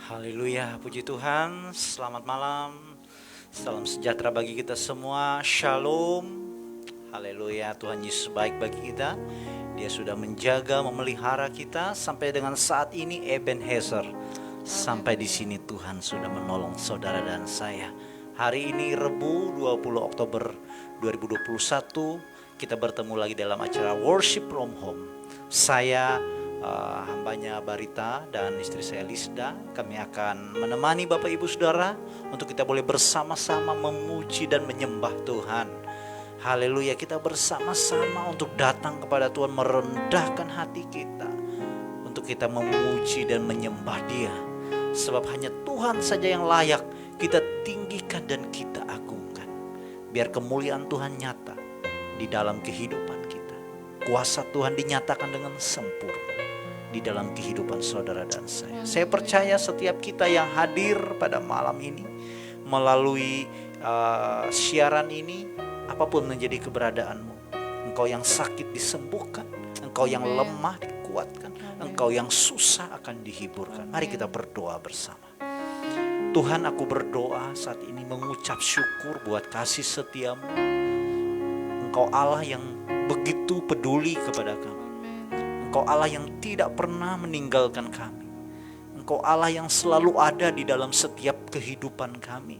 Haleluya, puji Tuhan, selamat malam, salam sejahtera bagi kita semua, shalom. Haleluya, Tuhan Yesus baik bagi kita. Dia sudah menjaga, memelihara kita sampai dengan saat ini Ebenezer. Sampai di sini Tuhan sudah menolong saudara dan saya. Hari ini Rebu 20 Oktober 2021, kita bertemu lagi dalam acara Worship from Home. Saya hambanya Barita dan istri saya Lisda. Kami akan menemani Bapak Ibu Saudara untuk kita boleh bersama-sama memuji dan menyembah Tuhan. Haleluya, kita bersama-sama untuk datang kepada Tuhan, merendahkan hati kita untuk kita memuji dan menyembah Dia. Sebab hanya Tuhan saja yang layak kita tinggikan dan kita agungkan. Biar kemuliaan Tuhan nyata di dalam kehidupan kita. Kuasa Tuhan dinyatakan dengan sempurna di dalam kehidupan saudara dan saya. Saya percaya setiap kita yang hadir pada malam ini melalui siaran ini, apapun menjadi keberadaanmu, engkau yang sakit disembuhkan, engkau yang lemah dikuatkan, engkau yang susah akan dihiburkan. Mari kita berdoa bersama. Tuhan, aku berdoa saat ini mengucap syukur buat kasih setiamu. Engkau Allah yang begitu peduli kepada kami. Engkau Allah yang tidak pernah meninggalkan kami. Engkau Allah yang selalu ada di dalam setiap kehidupan kami.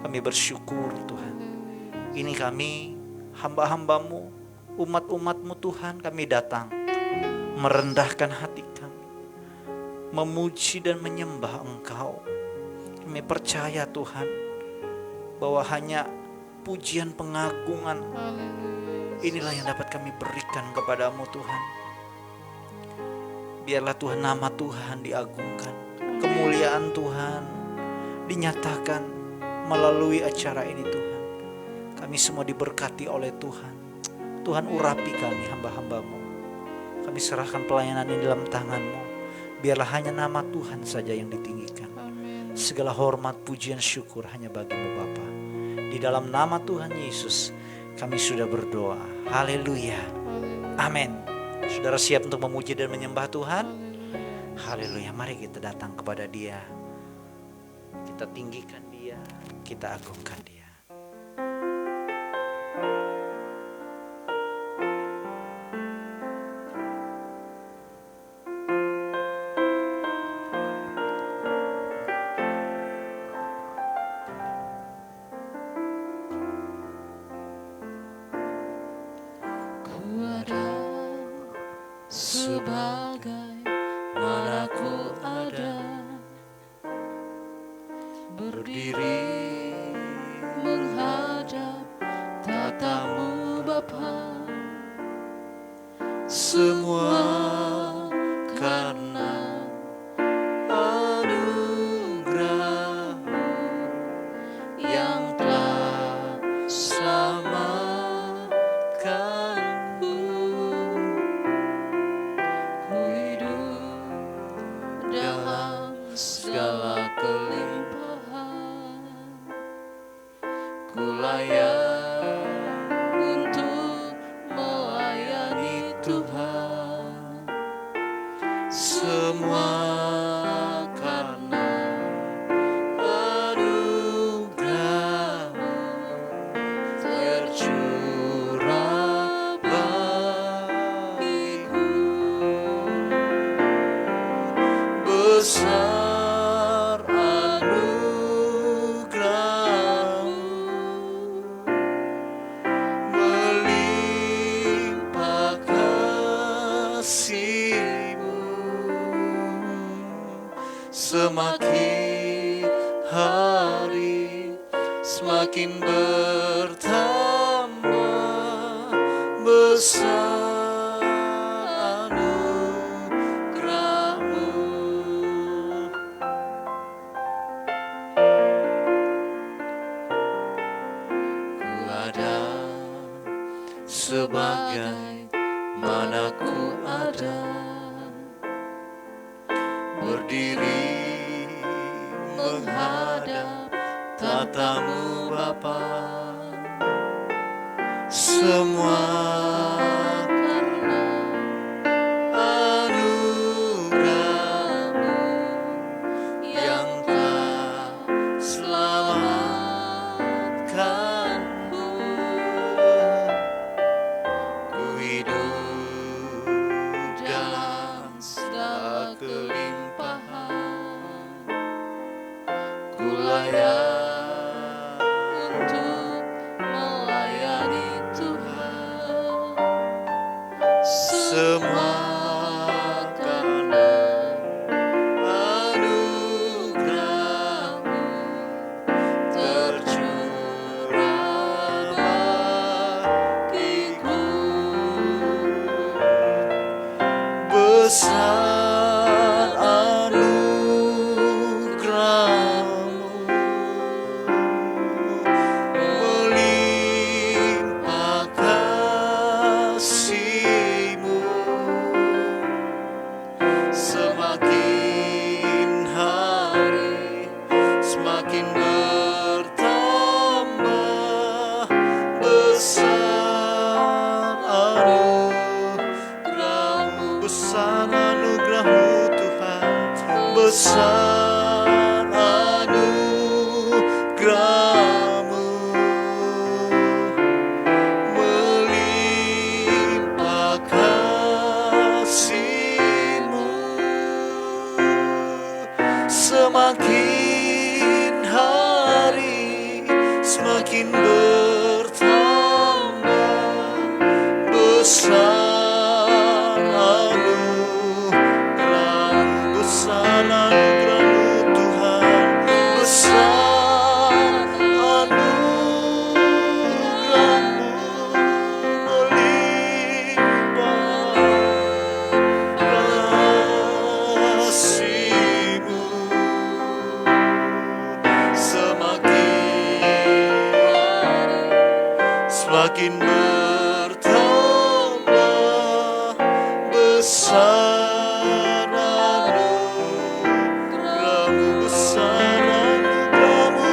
Kami bersyukur Tuhan. Ini kami hamba-hambamu, umat-umatmu Tuhan, kami datang merendahkan hati kami, memuji dan menyembah Engkau. Kami percaya Tuhan bahwa hanya pujian pengagungan inilah yang dapat kami berikan kepadamu Tuhan. Biarlah Tuhan nama Tuhan diagungkan, kemuliaan Tuhan dinyatakan melalui acara ini Tuhan. Kami semua diberkati oleh Tuhan. Tuhan urapi kami hamba-hambamu. Kami serahkan pelayanan ini dalam tangan-Mu. Biarlah hanya nama Tuhan saja yang ditinggikan. Segala hormat, pujian, syukur hanya bagi-Mu Bapa. Di dalam nama Tuhan Yesus kami sudah berdoa. Haleluya. Amin. Saudara siap untuk memuji dan menyembah Tuhan? Haleluya, mari kita datang kepada Dia. Kita tinggikan Dia, kita agungkan Dia. Sebagai mana ku ada, berdiri menghadap tatamu Bapa, semua karena anugerah-Mu yang telah selamatkanku. Dalam segala kelimpahan, ku layak untuk melayani Tuhan. Semua karena anugerah-Mu tercurah bagiku. Besar anugerah-Mu, melimpah kasih-Mu, semakin hari semakin bertambah besar anugerah-Mu. Ku ada sebagai mana ku ada, berdiri menghadap tatamu Bapa, semua karena anugerah-Mu yang ku layak untuk melayani Tuhan. semua karena anugerah-Mu tercurah bagiku. Besar anugerah-Mu, melimpah kasih-Mu, semakin hari semakin bertambah. Besar anugerah-Mu, besar anugerah-Mu Tuhan, besar anugerah-Mu, melimpah kasih-Mu, semakin hari semakin bertambah. Besar anugerah-Mu, besar anugerah-Mu Tuhan, besar anugerah-Mu, melimpah kasih-Mu, semakin bertambah. Besar anugerah-Mu, besar anugerah-Mu,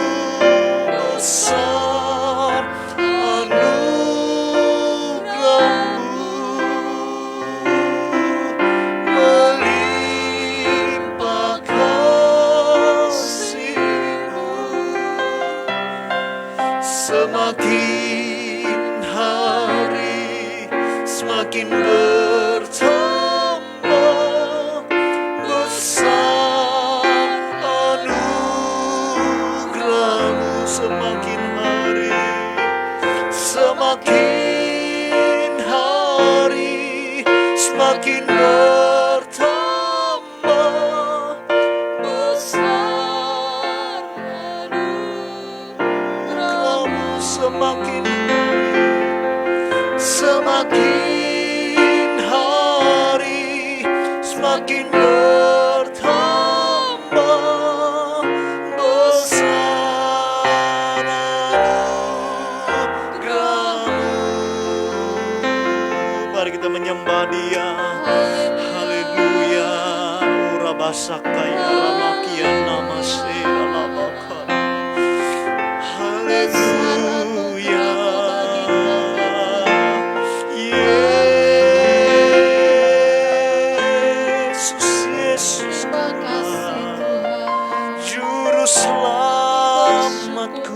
besar anugerah-Mu, melimpah kasih-Mu, semakin hari semakin bertambah. Besar anugerah-Mu, semakin hari semakin hari semakin bertambah. Besar Kamu semakin hari semakin bertambah. Besar anugerah-Mu. Mari kita menyembah Dia. Haleluya. Urabasakaya ramakia namaste ralabakara. Haleluya. Yesus, Yesus, Terima kasih Tuhan. Juru selamatku.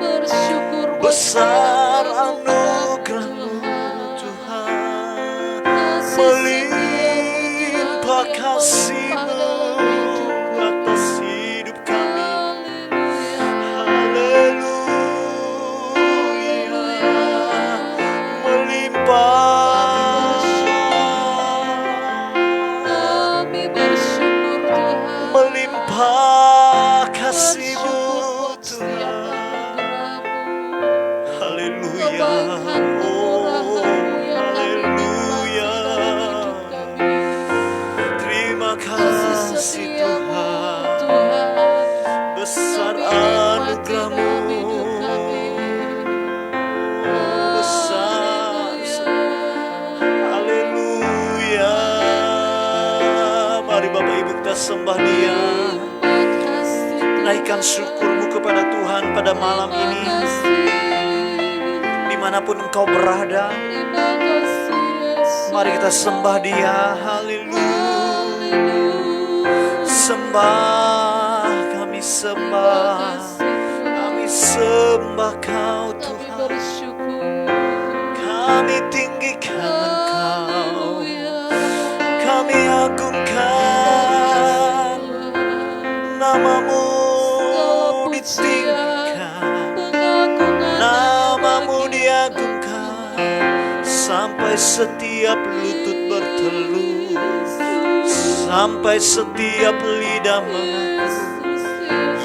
Bersyukur buat Besar setiap anugerah-Mu Tuhan, melimpah kasih-Mu atas hidup kami. Haleluya, melimpah, Kami bersyukur Tuhan. melimpah kasih-Mu Bersyukur buat setiap Tuhan. anugerah-Mu. Haleluya, Kebaikan kemurahan-Mu yang kami nikmati haleluya. dalam hidup kami. Terima Kasih kasih setia-Mu Tuhan, Tuhan. besar Kami nikmati anugerah-Mu, dalam hidup kami. besar. Haleluya. Haleluya. Mari Bapak Ibu kita sembah Dia. Terima kasih Tuhan. Naikkan syukur-Mu kepada Tuhan pada malam Terima ini. kasih. Dimanapun engkau berada, Terima kasih Yesus. mari kita sembah Dia. Haleluya. Haleluya. Sembah, kami sembah, kami sembah Kau Kami Tuhan. bersyukur. Kami tinggikan Engkau, Haleluya. kami agungkan sampai setiap lutut berteluh, sampai setiap lidah mengaku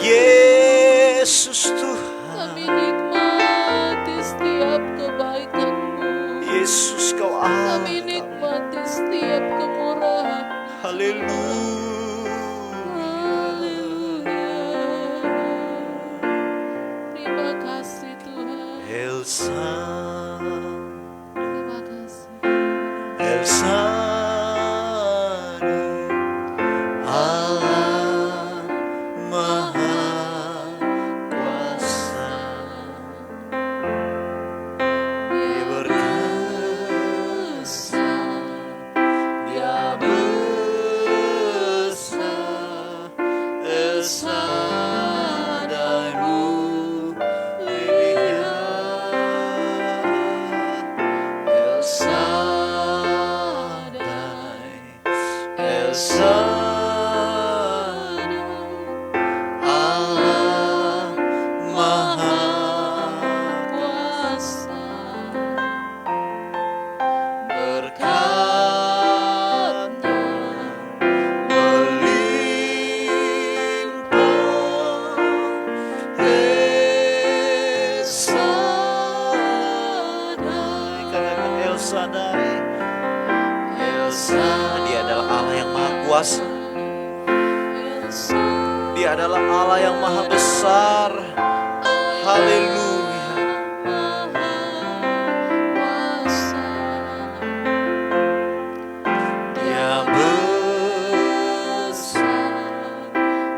Yesus Tuhan. Kami nikmati setiap kebaikan-Mu. Yesus Kau Allah. Kami nikmati setiap kemurahan. Haleluya. Terima kasih Tuhan. Elsa, Terima kasih. Elsa, Allah Maha Kuasa. Dia Besar, Dia besar, Elsa daimu Elsa dai, Elsa Allah Maha kuasa, berkatnya melimpah. Elsa dai, katakan Elsa dai. Elsa, Dia adalah Allah yang maha kuasa. Dia adalah Allah yang maha besar. Haleluya. Dia besar,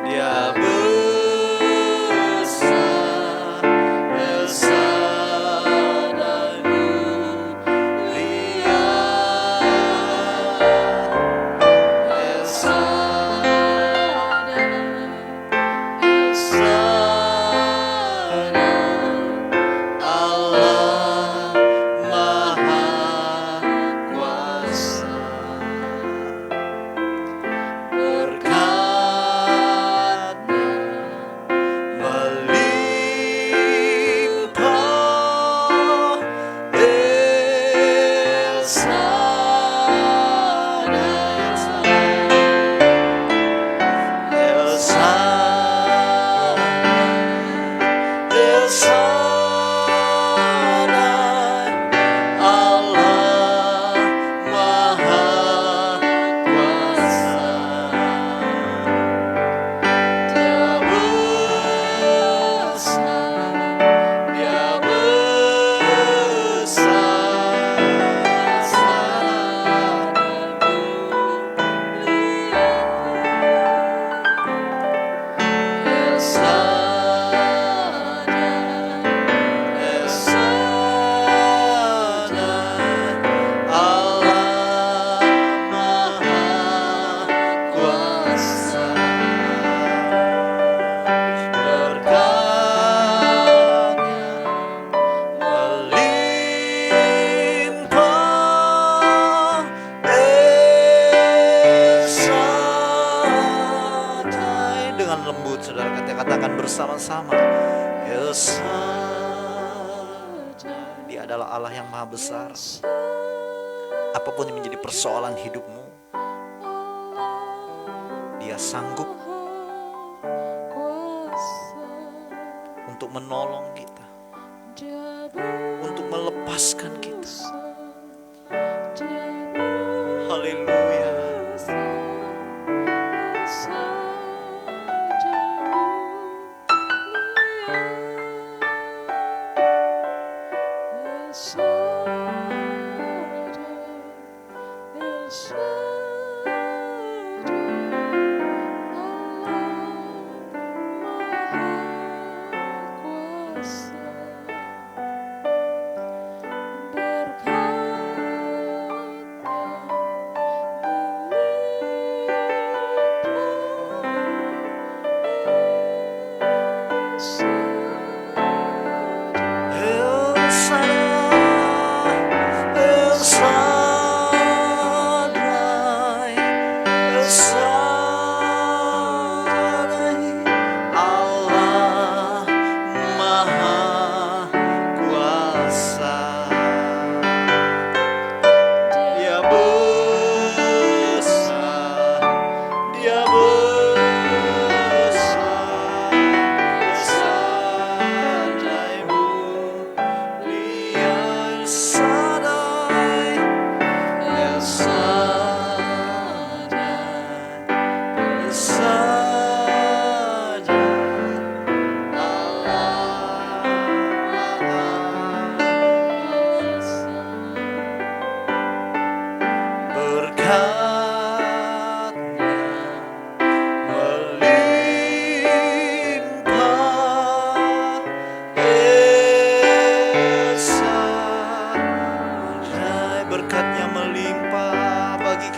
Dia besar, Elsa dan mulia. Elsa, Elsa, Allah Maha Kuasa. Berkatnya melimpah. Elsa Elsa, Elsa Allah Maha Kuasa. Dia besar, Dia melimpah. Elsa, dengan lembut saudara katakan bersama-sama. Elsa, Dia adalah Allah yang maha besar. Apapun yang menjadi persoalan hidupmu, Dia sanggup untuk menolong kita, untuk melepaskan kita. Haleluya. Berkat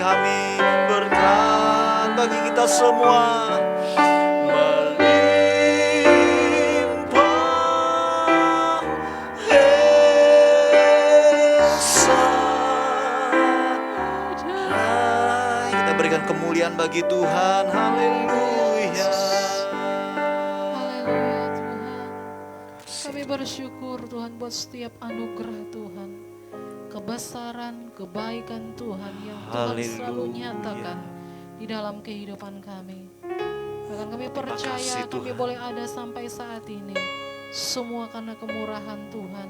kami, berkat bagi kita semua. Melimpah Esa. Kita berikan kemuliaan bagi Tuhan. Haleluya. Haleluya Tuhan. Kami bersyukur Tuhan buat setiap anugerah Tuhan, kebesaran, kebaikan Tuhan yang Tuhan selalu Haleluya. nyatakan di dalam kehidupan kami. Bahkan kami percaya kasih, kami Tuhan. boleh ada sampai saat ini, semua karena kemurahan Tuhan.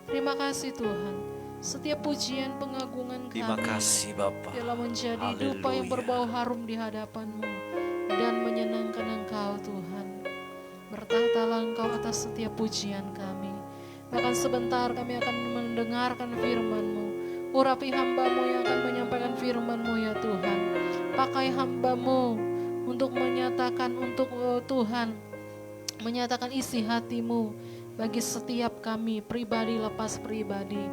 Terima kasih Tuhan. Setiap pujian pengagungan Terima kami kasih Bapa. biarlah menjadi dupa yang Haleluya. berbau harum di hadapan-Mu dan menyenangkan Engkau Tuhan. Bertahtalah Engkau atas setiap pujian kami. Bahkan sebentar kami akan mendengarkan firman-Mu. Urapi hamba-Mu yang akan menyampaikan firman-Mu ya Tuhan. Pakai hamba-Mu untuk menyatakan Tuhan, menyatakan isi hati-Mu bagi setiap kami, pribadi lepas pribadi.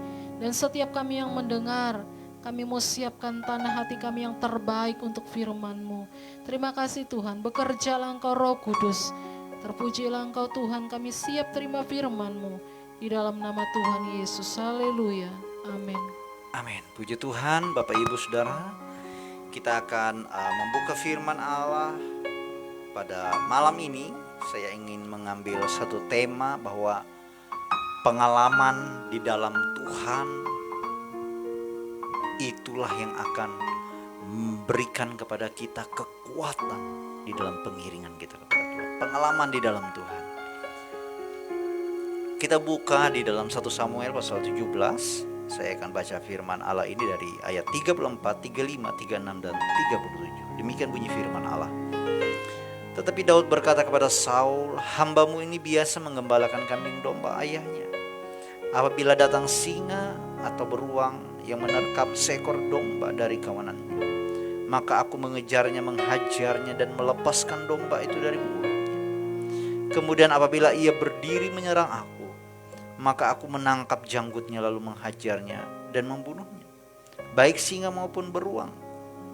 Dan setiap kami yang mendengar, kami mau siapkan tanah hati kami yang terbaik untuk firman-Mu. Terima kasih Tuhan, bekerjalah Engkau Roh Kudus. Terpujilah Engkau Tuhan, kami siap terima firman-Mu. Di dalam nama Tuhan Yesus, haleluya, amin. Amin. Puji Tuhan, Bapak Ibu Saudara. Kita akan membuka firman Allah pada malam ini. Saya ingin mengambil satu tema bahwa pengalaman di dalam Tuhan itulah yang akan memberikan kepada kita kekuatan di dalam pengiringan kita kepada Tuhan. Pengalaman di dalam Tuhan. Kita buka di dalam 1 Samuel pasal 17. Saya akan baca firman Allah ini dari ayat 34, 35, 36, dan 37. Demikian bunyi firman Allah. Tetapi Daud berkata kepada Saul, "Hambamu ini biasa menggembalakan kambing domba ayahnya. Apabila datang singa atau beruang yang menerkam seekor domba dari kawanannya, maka aku mengejarnya, menghajarnya, dan melepaskan domba itu dari mulutnya. Kemudian apabila ia berdiri menyerang aku, maka aku menangkap janggutnya lalu menghajarnya dan membunuhnya. Baik singa maupun beruang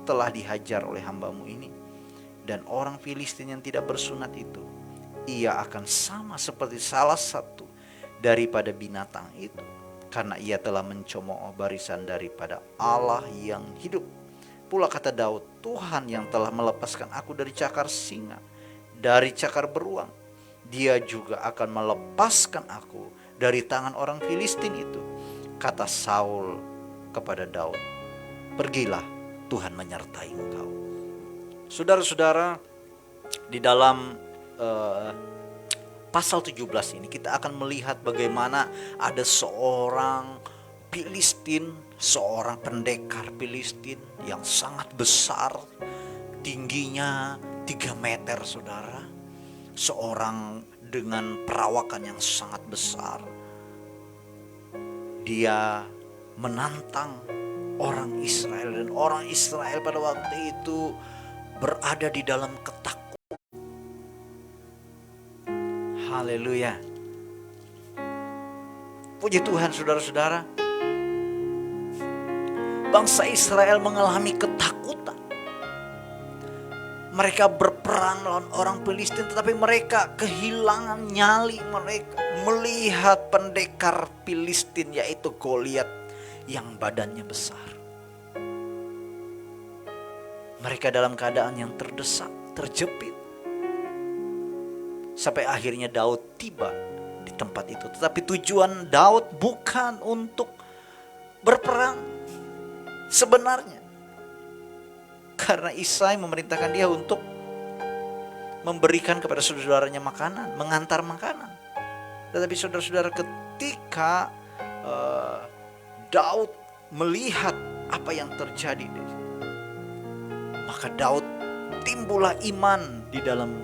telah dihajar oleh hambamu ini. Dan orang Filistin yang tidak bersunat itu, ia akan sama seperti salah satu daripada binatang itu, karena ia telah mencemooh barisan daripada Allah yang hidup. Pula kata Daud, Tuhan yang telah melepaskan aku dari cakar singa, dari cakar beruang, Dia juga akan melepaskan aku dari tangan orang Filistin itu." Kata Saul kepada Daud, "Pergilah, Tuhan menyertai engkau." Saudara-saudara, di dalam pasal 17 ini kita akan melihat bagaimana ada seorang Filistin, seorang pendekar Filistin yang sangat besar, tingginya 3 meter saudara. Seorang dengan perawakan yang sangat besar. Dia menantang orang Israel, dan orang Israel pada waktu itu berada di dalam ketakutan. Haleluya. Puji Tuhan saudara-saudara. Bangsa Israel mengalami ketakutan. Mereka berperang lawan orang Filistin, tetapi mereka kehilangan nyali mereka melihat pendekar Filistin, yaitu Goliat yang badannya besar. Mereka dalam keadaan yang terdesak, terjepit. Sampai akhirnya Daud tiba di tempat itu. Tetapi tujuan Daud bukan untuk berperang sebenarnya. Karena Isai memerintahkan dia untuk memberikan kepada saudara-saudaranya makanan, mengantar makanan. Tetapi saudara-saudara, ketika Daud melihat apa yang terjadi, maka Daud timbullah iman di dalam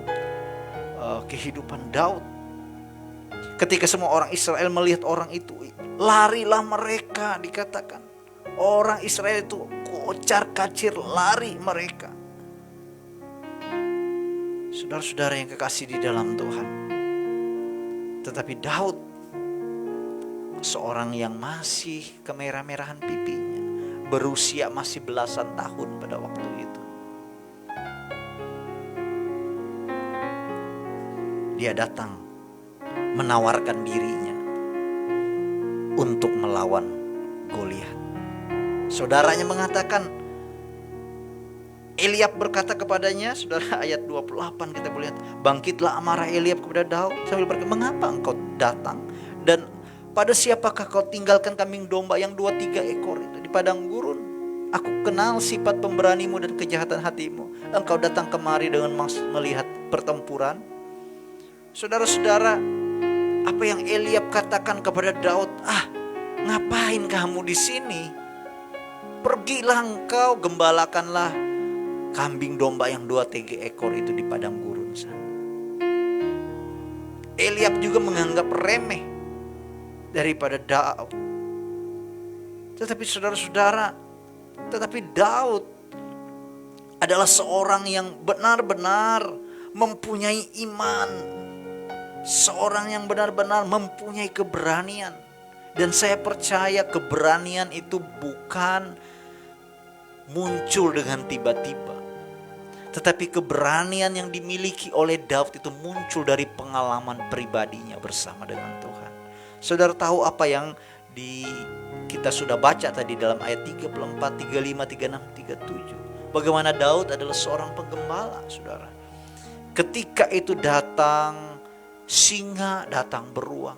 kehidupan Daud. Ketika semua orang Israel melihat orang itu, larilah mereka, dikatakan. Orang Israel itu kocar kacir, lari mereka. Saudara-saudara yang kekasih di dalam Tuhan. Tetapi Daud, seorang yang masih kemerah-merahan pipinya, berusia masih belasan tahun pada waktu itu. Dia datang menawarkan dirinya untuk melawan Goliat. Saudaranya mengatakan, Eliab berkata kepadanya, saudara, ayat 28 kita boleh lihat, bangkitlah amarah Eliab kepada Daud sambil berkata, mengapa engkau datang dan pada siapakah kau tinggalkan kambing domba yang 2-3 ekor itu di padang gurun? Aku kenal sifat pemberanimu dan kejahatan hatimu. Engkau datang kemari dengan maksud melihat pertempuran. Saudara-saudara, apa yang Eliab katakan kepada Daud, ngapain kamu di sini? Pergilah engkau, gembalakanlah kambing domba yang 2-3 ekor itu di padang gurun sana. Eliab juga menganggap remeh daripada Daud. Tetapi saudara-saudara, Daud adalah seorang yang benar-benar mempunyai iman, seorang yang benar-benar mempunyai keberanian. Dan saya percaya keberanian itu bukan muncul dengan tiba-tiba, tetapi keberanian yang dimiliki oleh Daud itu muncul dari pengalaman pribadinya bersama dengan Tuhan. Saudara tahu apa yang kita sudah baca tadi dalam ayat 34, 35, 36, 37. Bagaimana Daud adalah seorang penggembala, saudara. Ketika itu datang singa, datang beruang,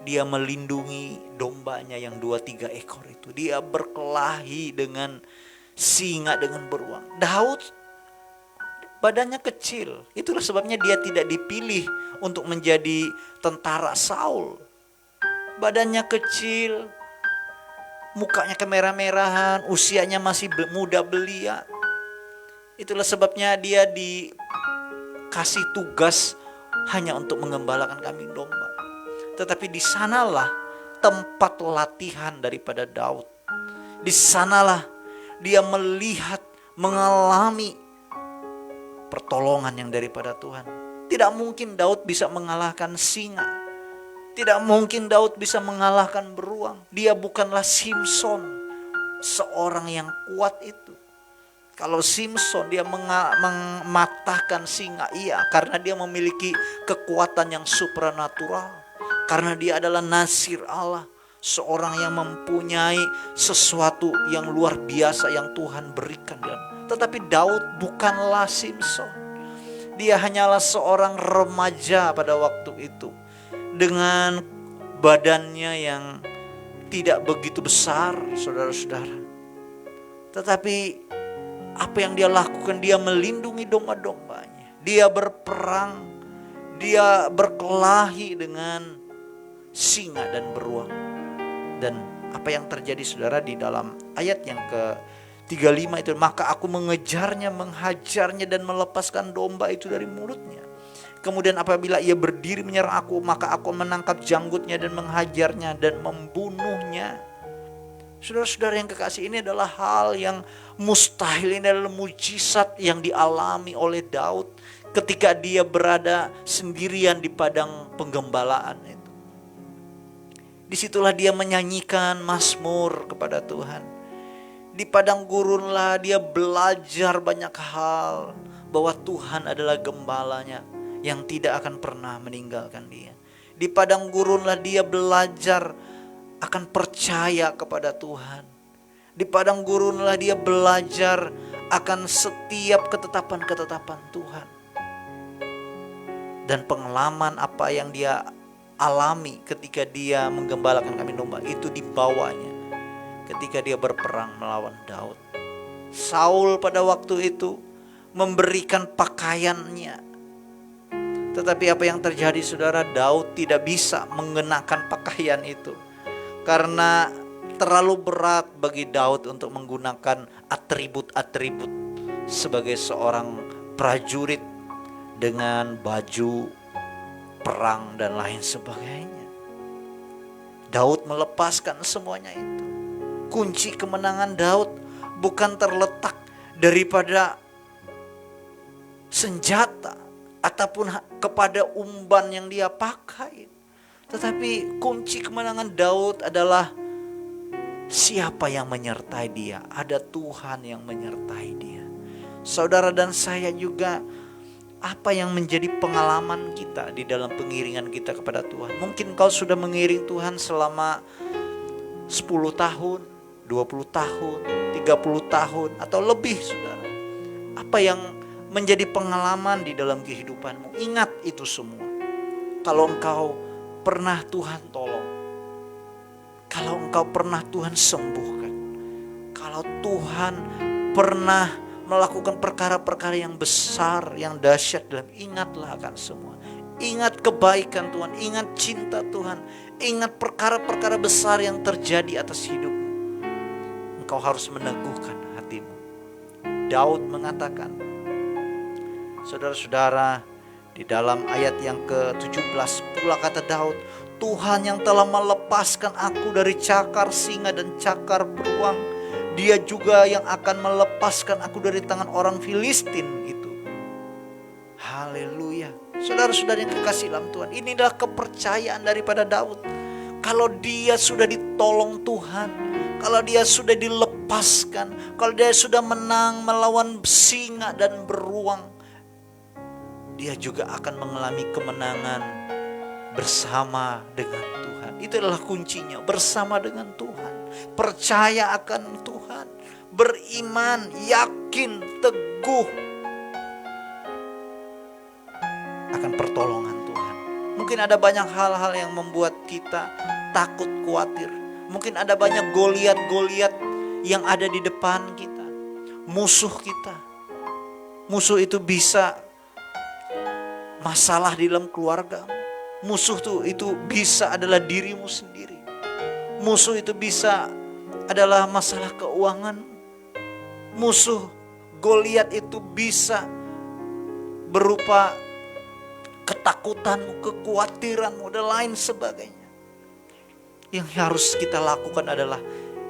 dia melindungi dombanya yang 2-3 ekor itu. Dia berkelahi dengan singa, dengan beruang. Daud badannya kecil. Itulah sebabnya dia tidak dipilih untuk menjadi tentara Saul. Badannya kecil, mukanya kemerah-merahan, usianya masih muda belia. Itulah sebabnya dia dikasih tugas hanya untuk mengembalakan kambing domba. Tetapi di sanalah tempat latihan daripada Daud. Di sanalah dia melihat, mengalami pertolongan yang daripada Tuhan. Tidak mungkin Daud bisa mengalahkan singa. Tidak mungkin Daud bisa mengalahkan beruang. Dia bukanlah Simson, seorang yang kuat itu. Kalau Simson dia mematahkan singa, iya, karena dia memiliki kekuatan yang supranatural. Karena dia adalah Nasir Allah, seorang yang mempunyai sesuatu yang luar biasa yang Tuhan berikan. Tetapi Daud bukanlah Simson. Dia hanyalah seorang remaja pada waktu itu, dengan badannya yang tidak begitu besar, saudara-saudara. Tetapi apa yang dia lakukan, dia melindungi domba-dombanya. Dia berperang, dia berkelahi dengan singa dan beruang. Dan apa yang terjadi, saudara, di dalam ayat yang ke-35 itu, maka aku mengejarnya, menghajarnya dan melepaskan domba itu dari mulutnya. Kemudian apabila ia berdiri menyerang aku, maka aku menangkap janggutnya dan menghajarnya dan membunuhnya. Saudara-saudara yang kekasih, ini adalah hal yang mustahil, ini adalah mujizat yang dialami oleh Daud ketika dia berada sendirian di padang penggembalaan itu. Disitulah dia menyanyikan mazmur kepada Tuhan. Di padang gurunlah dia belajar banyak hal, bahwa Tuhan adalah gembalanya yang tidak akan pernah meninggalkan dia. Di padang gurunlah dia belajar akan percaya kepada Tuhan. Di padang gurunlah dia belajar akan setiap ketetapan-ketetapan Tuhan. Dan pengalaman apa yang dia alami ketika dia menggembalakan kambing domba itu dibawanya ketika dia berperang melawan Daud. Saul pada waktu itu memberikan pakaiannya. Tetapi apa yang terjadi, saudara, Daud tidak bisa mengenakan pakaian itu. Karena terlalu berat bagi Daud untuk menggunakan atribut-atribut sebagai seorang prajurit dengan baju perang dan lain sebagainya. Daud melepaskan semuanya itu. Kunci kemenangan Daud bukan terletak daripada senjata ataupun kepada umban yang dia pakai. Tetapi kunci kemenangan Daud adalah Siapa yang menyertai dia? Ada Tuhan yang menyertai dia. Saudara dan saya juga, apa yang menjadi pengalaman kita di dalam pengiringan kita kepada Tuhan? Mungkin kau sudah mengiring Tuhan selama 10 tahun, 20 tahun, 30 tahun, atau lebih, saudara. Apa yang menjadi pengalaman di dalam kehidupanmu? Ingat itu semua. Kalau engkau pernah Tuhan tolong, kalau engkau pernah Tuhan sembuhkan, kalau Tuhan pernah melakukan perkara-perkara yang besar, yang dahsyat dalam, ingatlah akan semua. Ingat kebaikan Tuhan, ingat cinta Tuhan, ingat perkara-perkara besar yang terjadi atas hidupmu. Engkau harus meneguhkan hatimu. Daud mengatakan, saudara-saudara, di dalam ayat yang ke-17 pula kata Daud, Tuhan yang telah melepaskan aku dari cakar singa dan cakar beruang, Dia juga yang akan melepaskan aku dari tangan orang Filistin itu. Haleluya. Saudara-saudara yang kekasih dalam Tuhan, ini adalah kepercayaan daripada Daud. Kalau dia sudah ditolong Tuhan, kalau dia sudah dilepaskan, kalau dia sudah menang melawan singa dan beruang, dia juga akan mengalami kemenangan bersama dengan Tuhan. Itu adalah kuncinya, bersama dengan Tuhan. Percaya akan Tuhan, beriman, yakin, teguh akan pertolongan Tuhan. Mungkin ada banyak hal-hal yang membuat kita takut, khawatir. Mungkin ada banyak Goliat-Goliat yang ada di depan kita, musuh kita. Musuh itu bisa masalah di dalam keluarga. Musuh itu bisa adalah dirimu sendiri. Musuh itu bisa adalah masalah keuangan. Musuh Goliat itu bisa berupa ketakutanmu, kekhawatiranmu, dan lain sebagainya. Yang harus kita lakukan adalah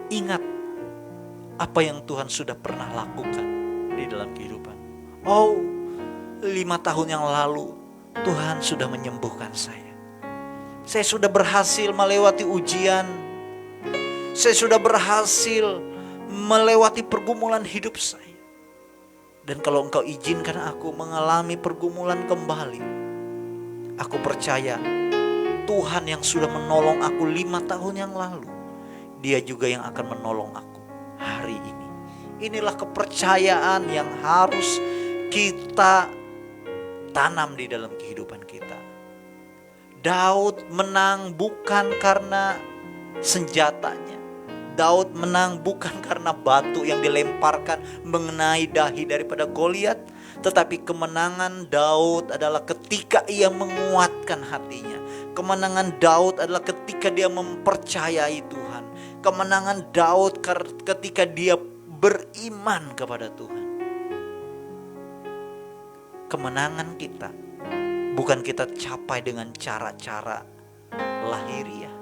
ingat apa yang Tuhan sudah pernah lakukan di dalam kehidupan. 5 tahun yang lalu Tuhan sudah menyembuhkan saya. Saya sudah berhasil melewati ujian. Saya sudah berhasil melewati pergumulan hidup saya. Dan kalau Engkau izinkan aku mengalami pergumulan kembali, aku percaya Tuhan yang sudah menolong aku 5 tahun yang lalu, Dia juga yang akan menolong aku hari ini. Inilah kepercayaan yang harus kita tanam di dalam kehidupan kita. Daud menang bukan karena senjatanya. Daud menang bukan karena batu yang dilemparkan mengenai dahi daripada Goliat, tetapi kemenangan Daud adalah ketika ia menguatkan hatinya. Kemenangan Daud adalah ketika dia mempercayai Tuhan. Kemenangan Daud ketika dia beriman kepada Tuhan. Kemenangan kita bukan kita capai dengan cara-cara lahiriah.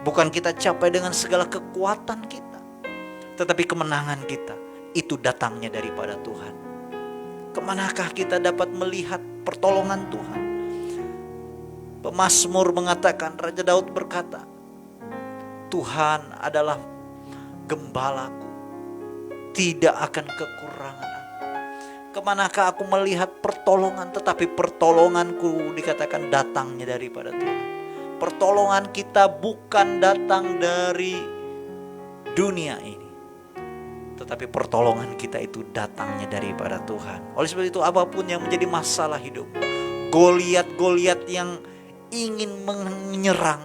Bukan kita capai dengan segala kekuatan kita. Tetapi kemenangan kita itu datangnya daripada Tuhan. Kemanakah kita dapat melihat pertolongan Tuhan? Pemazmur mengatakan, Raja Daud berkata, Tuhan adalah gembalaku, tidak akan kekurangan aku. Kemanakah aku melihat pertolongan, tetapi pertolonganku dikatakan datangnya daripada Tuhan. Pertolongan kita bukan datang dari dunia ini, tetapi pertolongan kita itu datangnya daripada Tuhan. Oleh sebab itu, apapun yang menjadi masalah hidup, Goliat-Goliat yang ingin menyerang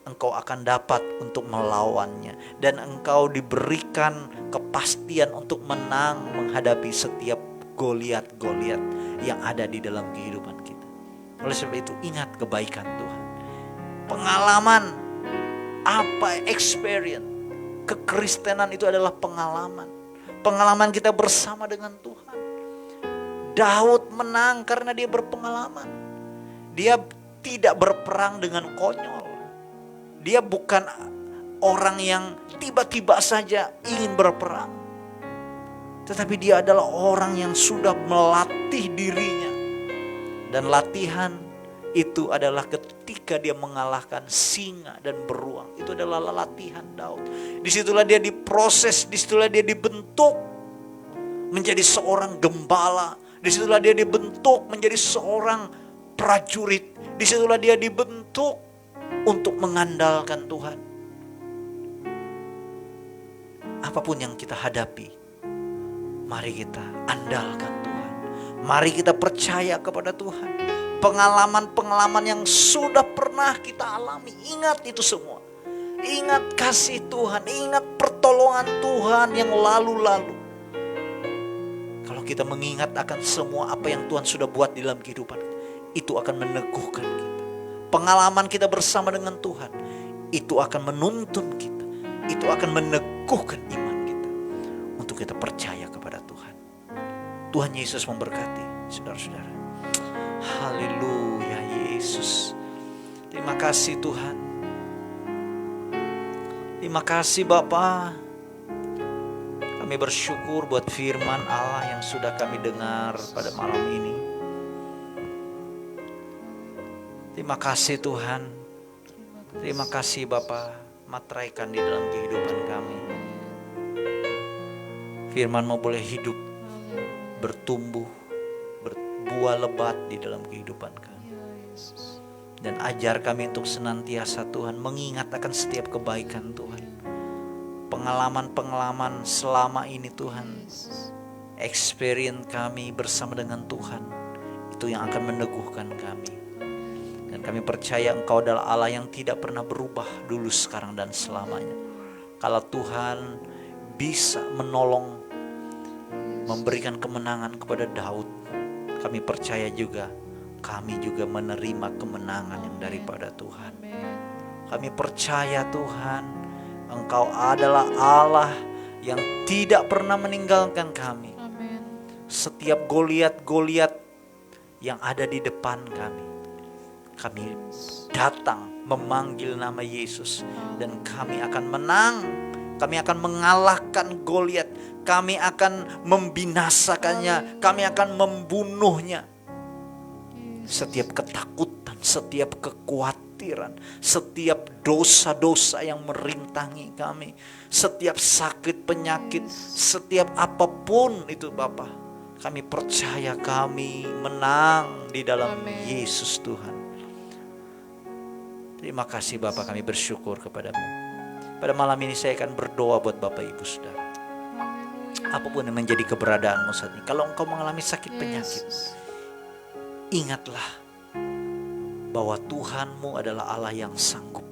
engkau akan dapat untuk melawannya. Dan engkau diberikan kepastian untuk menang menghadapi setiap Goliat-Goliat yang ada di dalam kehidupan kita. Oleh sebab itu, ingat kebaikan Tuhan. Pengalaman, experience. Kekristenan itu adalah pengalaman. Pengalaman kita bersama dengan Tuhan. Daud menang karena dia berpengalaman. Dia tidak berperang dengan konyol. Dia bukan orang yang tiba-tiba saja ingin berperang. Tetapi dia adalah orang yang sudah melatih dirinya. Dan latihan Itu adalah ketika dia mengalahkan singa dan beruang. Itu adalah latihan Daud. Disitulah dia diproses, disitulah dia dibentuk menjadi seorang gembala. Disitulah dia dibentuk menjadi seorang prajurit. Disitulah dia dibentuk untuk mengandalkan Tuhan. Apapun yang kita hadapi, mari kita andalkan Tuhan. Mari kita percaya kepada Tuhan. Pengalaman-pengalaman yang sudah pernah kita alami, ingat itu semua. Ingat kasih Tuhan, ingat pertolongan Tuhan yang lalu-lalu. Kalau kita mengingat akan semua apa yang Tuhan sudah buat di dalam kehidupan, itu akan meneguhkan kita. Pengalaman kita bersama dengan Tuhan, itu akan menuntun kita. Itu akan meneguhkan iman kita untuk kita percaya kepada Tuhan. Tuhan Yesus memberkati saudara-saudara. Haleluya Yesus. Terima kasih Tuhan. Terima kasih Bapa. Kami bersyukur buat firman Allah yang sudah kami dengar pada malam ini. Terima kasih Tuhan. Terima kasih Bapa. Materaikan di dalam kehidupan kami. Firman-Mu boleh hidup, bertumbuh, berbuah lebat di dalam kehidupan kami. Dan ajar kami untuk senantiasa Tuhan mengingat akan setiap kebaikan Tuhan. Pengalaman-pengalaman selama ini Tuhan, experience kami bersama dengan Tuhan, itu yang akan meneguhkan kami. Dan kami percaya Engkau adalah Allah yang tidak pernah berubah dulu, sekarang, dan selamanya. Kalau Tuhan bisa menolong, memberikan kemenangan kepada Daud, kami percaya juga, kami juga menerima kemenangan yang daripada Tuhan. Kami percaya Tuhan, Engkau adalah Allah yang tidak pernah meninggalkan kami. Setiap Goliat-Goliat yang ada di depan kami, kami datang memanggil nama Yesus dan kami akan menang. Kami akan mengalahkan Goliat. Kami akan membinasakannya. Kami akan membunuhnya. Setiap ketakutan, setiap kekhawatiran, setiap dosa-dosa yang merintangi kami, setiap sakit penyakit, setiap apapun itu Bapa, kami percaya kami menang di dalam Yesus Tuhan. Terima kasih Bapak, kami bersyukur kepadamu. Pada malam ini saya akan berdoa buat Bapak Ibu Saudara. Apapun yang menjadi keberadaanmu saat ini, kalau engkau mengalami sakit penyakit, ingatlah bahwa Tuhanmu adalah Allah yang sanggup.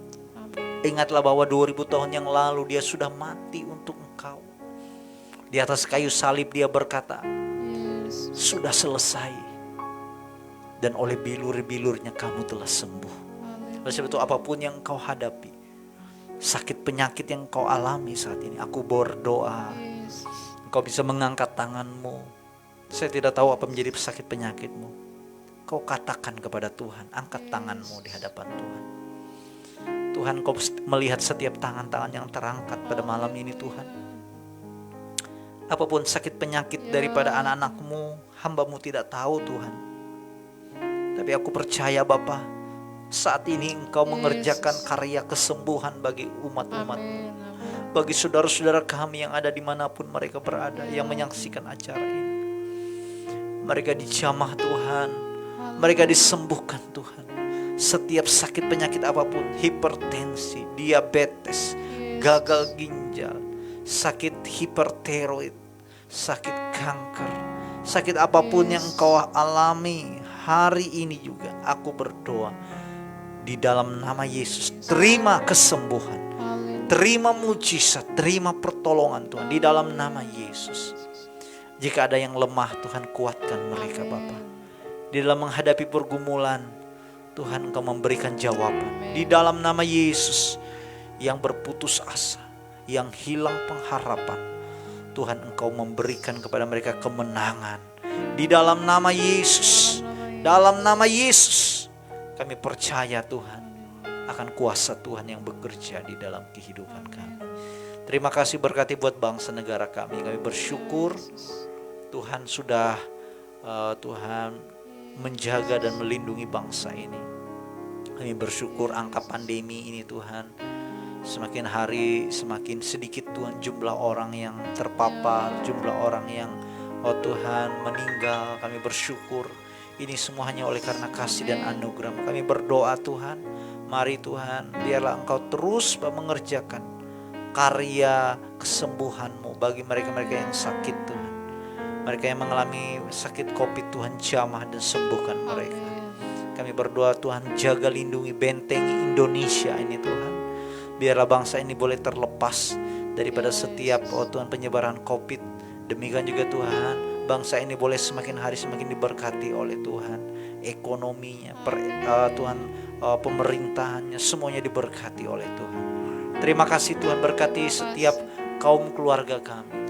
Ingatlah bahwa 2000 tahun yang lalu Dia sudah mati untuk engkau. Di atas kayu salib Dia berkata, sudah selesai. Dan oleh bilur-bilurnya kamu telah sembuh. Oleh sebab itu apapun yang kau hadapi, sakit penyakit yang kau alami saat ini, aku berdoa engkau bisa mengangkat tanganmu. Saya tidak tahu apa menjadi sakit penyakitmu. Kau katakan kepada Tuhan, angkat tanganmu di hadapan Tuhan. Tuhan, kau melihat setiap tangan-tangan yang terangkat pada malam ini Tuhan. Apapun sakit penyakit daripada anak-anakmu, hamba-Mu tidak tahu Tuhan. Tapi aku percaya Bapa, saat ini Engkau mengerjakan karya kesembuhan bagi umat-umat, bagi saudara-saudara kami yang ada dimanapun mereka berada, yang menyaksikan acara ini. Mereka dijamah Tuhan, mereka disembuhkan Tuhan. Setiap sakit penyakit apapun, hipertensi, diabetes, gagal ginjal, sakit hipertiroid, sakit kanker, sakit apapun yang Engkau alami hari ini juga, aku berdoa di dalam nama Yesus, terima kesembuhan, terima mujizat, terima pertolongan Tuhan di dalam nama Yesus. Jika ada yang lemah, Tuhan kuatkan mereka Bapa. Di dalam menghadapi pergumulan, Tuhan Engkau memberikan jawaban. Di dalam nama Yesus, yang berputus asa, yang hilang pengharapan, Tuhan Engkau memberikan kepada mereka kemenangan. Di dalam nama Yesus, dalam nama Yesus, kami percaya Tuhan akan kuasa Tuhan yang bekerja di dalam kehidupan kami. Terima kasih berkati buat bangsa negara kami. Kami bersyukur Tuhan sudah Tuhan menjaga dan melindungi bangsa ini. Kami bersyukur angka pandemi ini Tuhan, semakin hari semakin sedikit Tuhan jumlah orang yang terpapar, jumlah orang yang Tuhan meninggal. Kami bersyukur ini semua hanya oleh karena kasih dan anugerah. Kami berdoa Tuhan, mari Tuhan biarlah Engkau terus mengerjakan karya kesembuhan-Mu bagi mereka-mereka yang sakit Tuhan. Mereka yang mengalami sakit COVID Tuhan jamah dan sembuhkan mereka. Kami berdoa Tuhan jaga lindungi bentengi Indonesia ini Tuhan. Biarlah bangsa ini boleh terlepas daripada setiap Tuhan penyebaran COVID. Demikian juga Tuhan bangsa ini boleh semakin hari semakin diberkati oleh Tuhan. Ekonominya, Tuhan pemerintahannya semuanya diberkati oleh Tuhan. Terima kasih Tuhan, berkati setiap kaum keluarga kami.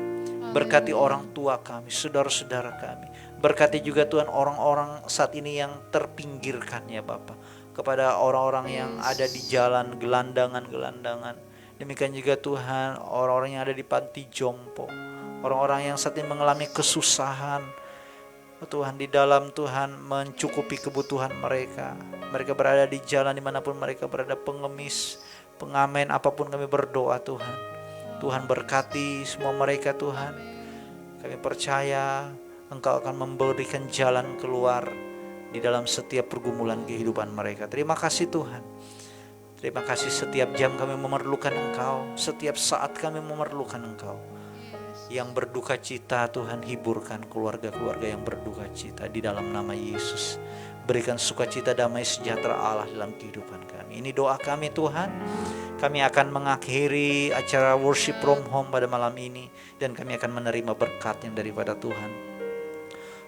Berkati orang tua kami, saudara-saudara kami. Berkati juga Tuhan orang-orang saat ini yang terpinggirkan ya Bapa. Kepada orang-orang yang ada di jalan gelandangan-gelandangan. Demikian juga Tuhan orang-orang yang ada di panti jompo. Orang-orang yang saat ini mengalami kesusahan. Tuhan di dalam Tuhan mencukupi kebutuhan mereka. Mereka berada di jalan dimanapun mereka berada, pengemis, pengamen, apapun kami berdoa Tuhan. Tuhan berkati semua mereka Tuhan. Kami percaya Engkau akan memberikan jalan keluar di dalam setiap pergumulan kehidupan mereka. Terima kasih Tuhan. Terima kasih setiap jam kami memerlukan Engkau. Setiap saat kami memerlukan Engkau. Yang berduka cita Tuhan, hiburkan keluarga-keluarga yang berduka cita di dalam nama Yesus. Berikan sukacita, damai, sejahtera Allah dalam kehidupan kami. Ini doa kami Tuhan. Kami akan mengakhiri acara worship from home pada malam ini. Dan kami akan menerima berkat yang daripada Tuhan.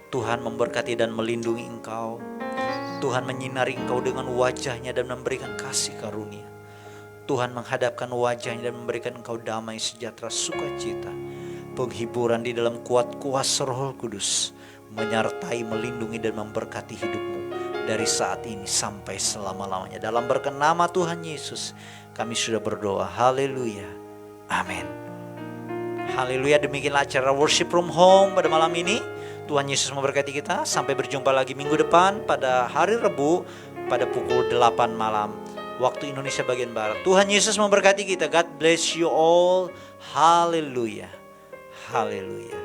Tuhan memberkati dan melindungi engkau. Tuhan menyinari engkau dengan wajahnya dan memberikan kasih karunia. Tuhan menghadapkan wajahnya dan memberikan engkau damai, sejahtera, sukacita. Penghiburan di dalam kuat kuasa Roh Kudus. Menyertai, melindungi dan memberkati hidupmu. Dari saat ini sampai selama-lamanya. Dalam berkat nama Tuhan Yesus kami sudah berdoa. Haleluya. Amin. Haleluya. Demikianlah acara worship from home pada malam ini. Tuhan Yesus memberkati kita. Sampai berjumpa lagi minggu depan pada hari Rabu pada pukul 8 malam waktu Indonesia bagian Barat. Tuhan Yesus memberkati kita. God bless you all. Haleluya. Haleluya.